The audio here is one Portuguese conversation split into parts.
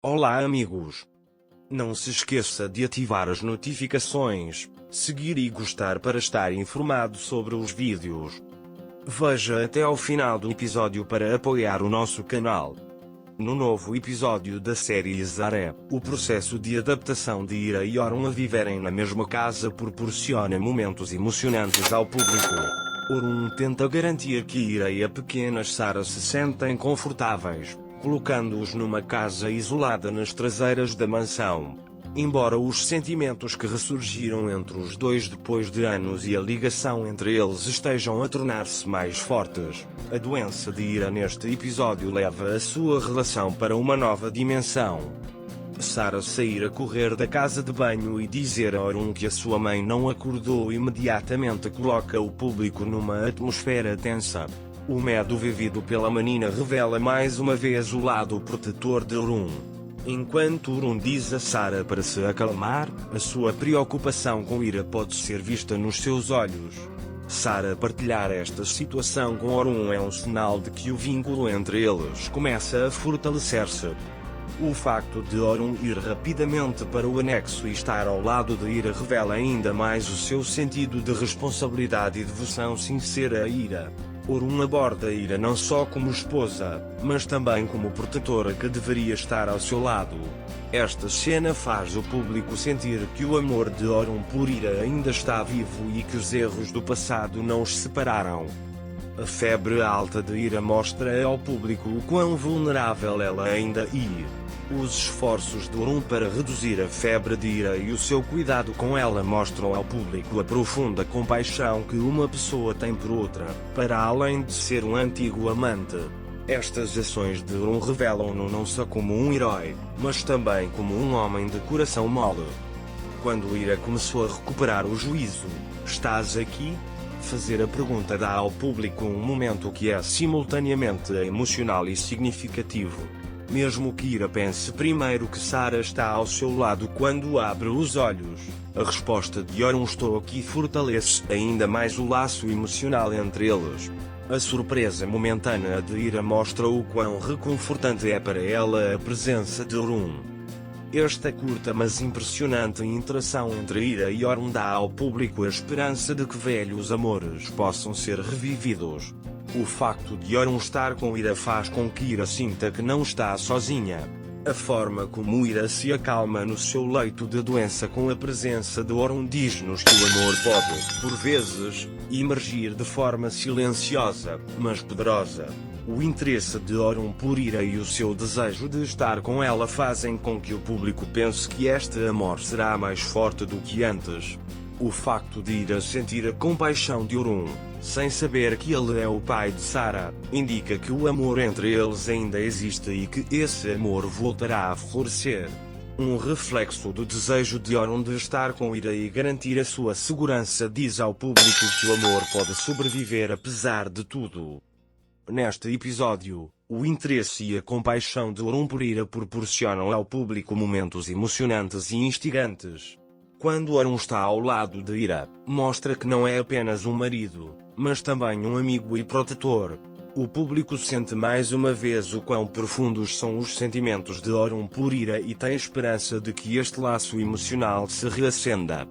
Olá amigos! Não se esqueça de ativar as notificações, seguir e gostar para estar informado sobre os vídeos. Veja até ao final do episódio para apoiar o nosso canal. No novo episódio da série Zaré, o processo de adaptação de Ira e Orun a viverem na mesma casa proporciona momentos emocionantes ao público. Orun tenta garantir que Ira e a pequena Sara se sentem confortáveis, colocando-os numa casa isolada nas traseiras da mansão. Embora os sentimentos que ressurgiram entre os dois depois de anos e a ligação entre eles estejam a tornar-se mais fortes, a doença de Ira neste episódio leva a sua relação para uma nova dimensão. Sara sair a correr da casa de banho e dizer a Orun que a sua mãe não acordou imediatamente coloca o público numa atmosfera tensa. O medo vivido pela menina revela mais uma vez o lado protetor de Orun. Enquanto Orun diz a Sara para se acalmar, a sua preocupação com Ira pode ser vista nos seus olhos. Sara partilhar esta situação com Orun é um sinal de que o vínculo entre eles começa a fortalecer-se. O facto de Orun ir rapidamente para o anexo e estar ao lado de Ira revela ainda mais o seu sentido de responsabilidade e devoção sincera a Ira. Orun aborda Ira não só como esposa, mas também como protetora que deveria estar ao seu lado. Esta cena faz o público sentir que o amor de Orun por Ira ainda está vivo e que os erros do passado não os separaram. A febre alta de Ira mostra ao público o quão vulnerável ela ainda é. Os esforços de Orun para reduzir a febre de Ira e o seu cuidado com ela mostram ao público a profunda compaixão que uma pessoa tem por outra, para além de ser um antigo amante. Estas ações de Orun revelam-no não só como um herói, mas também como um homem de coração mole. Quando Ira começou a recuperar o juízo, "Estás aqui?" Fazer a pergunta dá ao público um momento que é simultaneamente emocional e significativo. Mesmo que Ira pense primeiro que Sara está ao seu lado quando abre os olhos, a resposta de Orun "estou aqui" fortalece ainda mais o laço emocional entre eles. A surpresa momentânea de Ira mostra o quão reconfortante é para ela a presença de Orun. Esta curta mas impressionante interação entre Ira e Orun dá ao público a esperança de que velhos amores possam ser revividos. O facto de Orun estar com Ira faz com que Ira sinta que não está sozinha. A forma como Ira se acalma no seu leito de doença com a presença de Orun diz-nos que o amor pode, por vezes, emergir de forma silenciosa, mas poderosa. O interesse de Orun por Ira e o seu desejo de estar com ela fazem com que o público pense que este amor será mais forte do que antes. O facto de Ira sentir a compaixão de Orun, sem saber que ele é o pai de Sara, indica que o amor entre eles ainda existe e que esse amor voltará a florescer. Um reflexo do desejo de Orun de estar com Ira e garantir a sua segurança diz ao público que o amor pode sobreviver apesar de tudo. Neste episódio, o interesse e a compaixão de Orun por Ira proporcionam ao público momentos emocionantes e instigantes. Quando Orun está ao lado de Ira, mostra que não é apenas um marido, mas também um amigo e protetor. O público sente mais uma vez o quão profundos são os sentimentos de Orun por Ira e tem esperança de que este laço emocional se reacenda.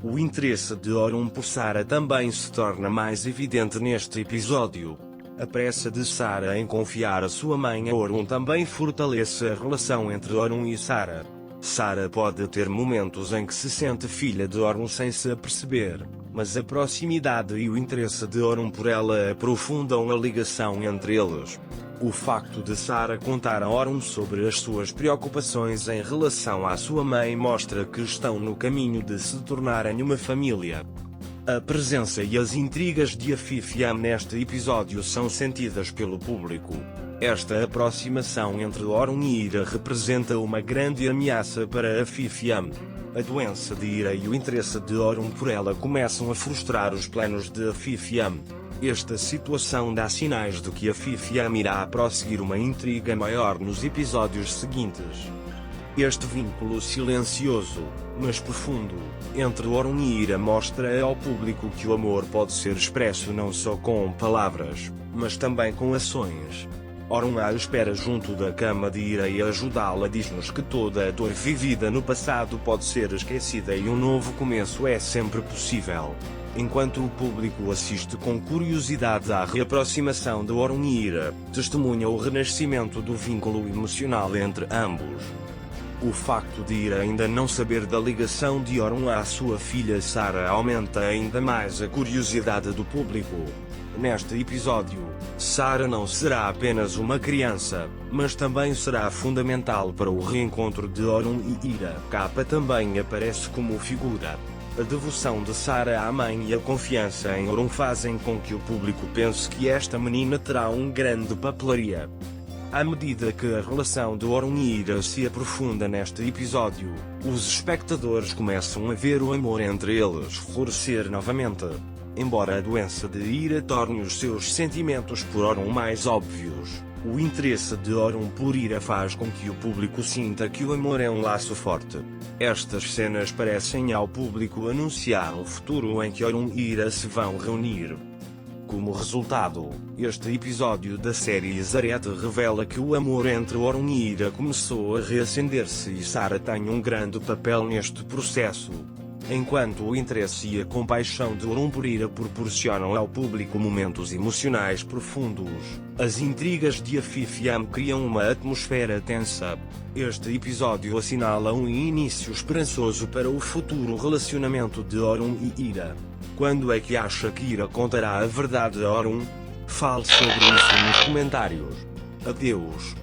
O interesse de Orun por Sara também se torna mais evidente neste episódio. A pressa de Sara em confiar a sua mãe a Orun também fortalece a relação entre Orun e Sara. Sara pode ter momentos em que se sente filha de Orun sem se aperceber, mas a proximidade e o interesse de Orun por ela aprofundam a ligação entre eles. O facto de Sara contar a Orun sobre as suas preocupações em relação à sua mãe mostra que estão no caminho de se tornarem uma família. A presença e as intrigas de Afif Yam neste episódio são sentidas pelo público. Esta aproximação entre Orun e Ira representa uma grande ameaça para Afif Yam. A doença de Ira e o interesse de Orun por ela começam a frustrar os planos de Afif Yam. Esta situação dá sinais de que Afif Yam irá prosseguir uma intriga maior nos episódios seguintes. Este vínculo silencioso, mas profundo, entre Orun e Ira mostra ao público que o amor pode ser expresso não só com palavras, mas também com ações. Orun a espera junto da cama de Ira e ajudá-la diz-nos que toda a dor vivida no passado pode ser esquecida e um novo começo é sempre possível. Enquanto o público assiste com curiosidade à reaproximação de Orun e Ira, testemunha o renascimento do vínculo emocional entre ambos. O facto de Ira ainda não saber da ligação de Orun à sua filha Sarah aumenta ainda mais a curiosidade do público. Neste episódio, Sarah não será apenas uma criança, mas também será fundamental para o reencontro de Orun e Ira. Kappa também aparece como figura. A devoção de Sarah à mãe e a confiança em Orun fazem com que o público pense que esta menina terá um grande papelaria. À medida que a relação de Orun e Ira se aprofunda neste episódio, os espectadores começam a ver o amor entre eles florescer novamente. Embora a doença de Ira torne os seus sentimentos por Orun mais óbvios, o interesse de Orun por Ira faz com que o público sinta que o amor é um laço forte. Estas cenas parecem ao público anunciar o futuro em que Orun e Ira se vão reunir. Como resultado, este episódio da série Zareth revela que o amor entre Orun e Ira começou a reacender-se e Sarah tem um grande papel neste processo. Enquanto o interesse e a compaixão de Orun por Ira proporcionam ao público momentos emocionais profundos, as intrigas de Afif e Am criam uma atmosfera tensa. Este episódio assinala um início esperançoso para o futuro relacionamento de Orun e Ira. Quando é que acha que Ira contará a verdade a Orun? Fale sobre isso nos comentários. Adeus.